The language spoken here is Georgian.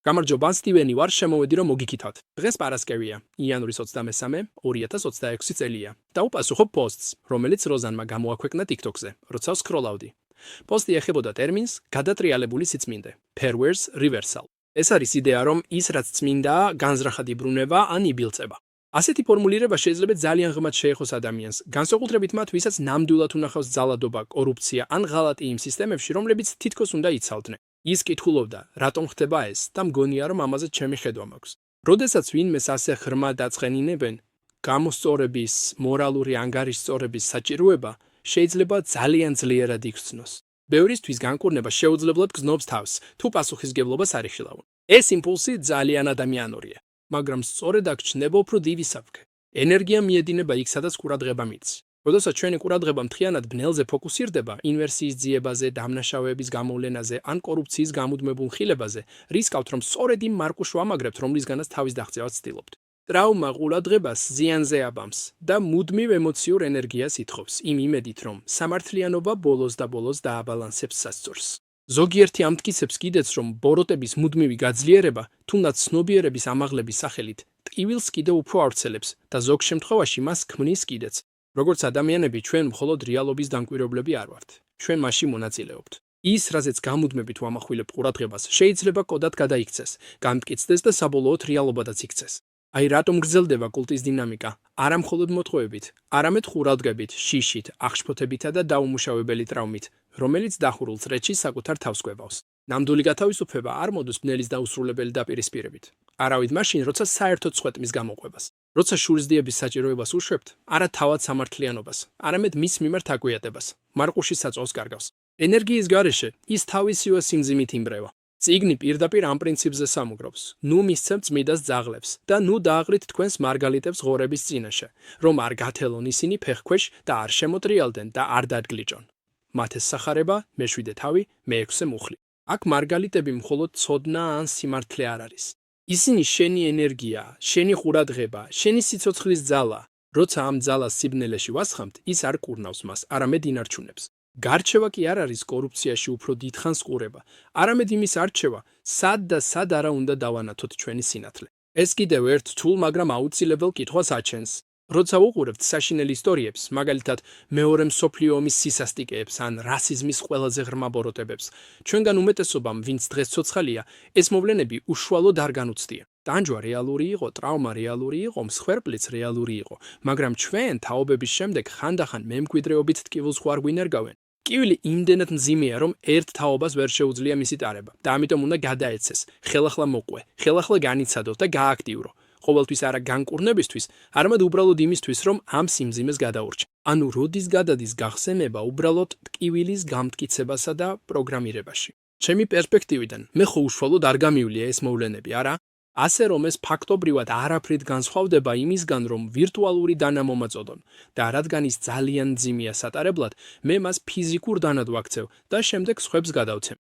გამარჯობა, სტივენი ვარ, შემოვედი რომ მოგიქითავთ. დღეს პარასკევია, იანვრის 23, 2026 წელია. და უპასუხობ პოსტს, რომელიც როზანმა გამოაქვეყნა TikTok-ზე, როცა სკროლავდი. პოსტი ეხებოდა ტერმინს გადატრიალებული სიწმინდე, perverse reversal. ეს არის იდეა, რომ ის რაც წმინდაა, განზრახად იბრუნება ან იბილწება. ასეთი ფორმულირება შეიძლება ძალიან ღრმად შეეხოს ადამიანს, განსაკუთრებით მათ, ვისაც ნამდვილად უნახავს ძალადობა, კორუფცია ან ღალატი იმ სისტემებში, რომლებიც თითქოს უნდა იცავდნენ. ის კითხულობდა, რატომ ხდება ეს და მგონია, რომ ამაზე ჩემი ხედვა მაქვს. როდესაც ვინმეს ასე ღრმად დაწყენინებენ, გამოსწორების, მორალური ანგარიშსწორების საჭიროება შეიძლება ძალიან ძლიერად იქცნოს. ბევრისთვის განკურნება შეუძლებლად გზნობს თავს, თუ პასუხისგებლობას არ იხილავენ. ეს იმპულსი ძალიან ადამიანურია, მაგრამ სწორედ აქ ჩნდება უფრო დიდი საფრთხე. ენერგია მიედინება იქ, სადაც ყურადღება მიდის. როდესაც ჩვენი ყურადღება მთლიანად ბნელზე ფოკუსირდება, ინვერსიის ძიებაზე, დამნაშავეების გამოვლენაზე ან კორუფციის გამუდმებულ ხილებაზე, რისკავთ, რომ სწორედ იმ მარკუშ ვამაგრებთ, რომლისგანაც თავის დაღწევას ცდილობთ. ტრაუმა ყურადღებას ზიანზე აბამს და მუდმივ ემოციურ ენერგიას ითხოვს, იმ იმედით, რომ სამართლიანობა ბოლოს და ბოლოს დააბალანსებს სასწორს. ზოგიერთი ამტკიცებს კიდეც, რომ ბოროტების მუდმივი გაძლიერება, თუნდაც ცნობიერების ამაღლების სახელით, ტკივილს კიდევ უფრო ავრცელებს და ზოგ შემთხვევაში მას ქმნის კიდეც. როგორც ადამიანები, ჩვენ მხოლოდ რეალობის დამკვირვებლები არ ვართ. ჩვენ მასში მონაწილეობთ. ის, რაზეც გამუდმებით ვამახვილებთ ყურადღებას, შეიძლება კოდად გადაიქცეს, გამტკიცდეს და საბოლოოდ რეალობადაც იქცეს. აი რატომ გრძელდება კულტის დინამიკა? არა მხოლოდ მოტყუებით, არამედ ყურადღებით, შიშით, აღშფოთებითა და დაუმუშავებელი ტრაუმით, რომელიც დახურულ წრეში საკუთარ თავს კვებავს. ნამდვილი გათავისუფლება არ მოდის ბნელის დაუსრულებელი დაპირისპირებით. არავით მაშინ, როცა საერთოდ წვეტმის გამოყვებას. როცა შურისძიების საჭიროებას უშვებთ, არა თავად სამართლიანობას, არამედ მის მიმართ აკვიატებას, მარყუშის საწოლს კარგავს. ენერგიის გარეშე ის თავისივე სიმძიმით იმბრევა. წიგნი პირდაპირ ამ პრინციპზე სამუგრობს. ნუ მისცემთ წმიდას ძაღლებს და ნუ დააღრით თქვენს მარგალიტებს ღორების წინაშე, რომ არ გათელონ ისინი ფეხქვეშ და არ შემოტრიალდნენ და არ დადგლიჭონ. მათეს სახარება, მეშვიდე თავი, მეექვსე მუხლი. აქ მარგალიტები მხოლოდ ცოდნა ან სიმართლე არ არის. ისინი შენი ენერგია, შენი ყურადღება, შენი სიცოცხლის ძალა. როცა ამ ძალას სიბნელეში ვასხამთ, ის არ კურნავს მას, არამედ ინარჩუნებს. გარჩევა კი არ არის კორუფციაში უფრო დიდხანს ყურება, არამედ იმის არჩევა, სად და სად არა უნდა დავანათოთ ჩვენი სინათლე. ეს კიდევ ერთ რთულ, მაგრამ აუცილებელ კითხვას აჩენს. როცა უყურებთ საშინელ ისტორიებს, მაგალითად მეორე მსოფლიო ომის სისასტიკეებს ან რასიზმის ყველაზე ღრმა ბოროტებებს, ჩვენგან უმეტესობამ, ვინც დღეს ცოცხალია, ეს მოვლენები უშუალოდ არ განუცდია. ტანჯვა რეალური იყო, ტრაუმა რეალური იყო, მსხვერპლიც რეალური იყო, მაგრამ ჩვენ თაობების შემდეგ ხანდახან მემკვიდრეობით ტკივილს ხო არ გვინერგავენ. ტკივილი იმდენად მძიმეა, რომ ერთ თაობას ვერ შეუძლია მისი ტარება და ამიტომ უნდა გადაეცეს, ხელახლა მოყვე, ხელახლა განიცადო და გააქტიურო. ყოველთვის არა განკურნებისთვის, არამედ უბრალოდ იმისთვის, რომ ამ სიმძიმეს გადაურჩა. ანუ როდის გადადის გახსენება უბრალოდ ტკივილის გამტკიცებასა და პროგრამირებაში. ჩემი პერსპექტივიდან, მე ხო უშუალოდ არ გამივლია ეს მოვლენები, არა? ასე რომ ეს ფაქტობრივად არაფრით განსხვავდება იმისგან, რომ ვირტუალური დანა მომაწოდონ და რადგან ის ძალიან მძიმეა სატარებლად, მე მას ფიზიკურ დანად ვაქცევ და შემდეგ სხვებს გადავცემ.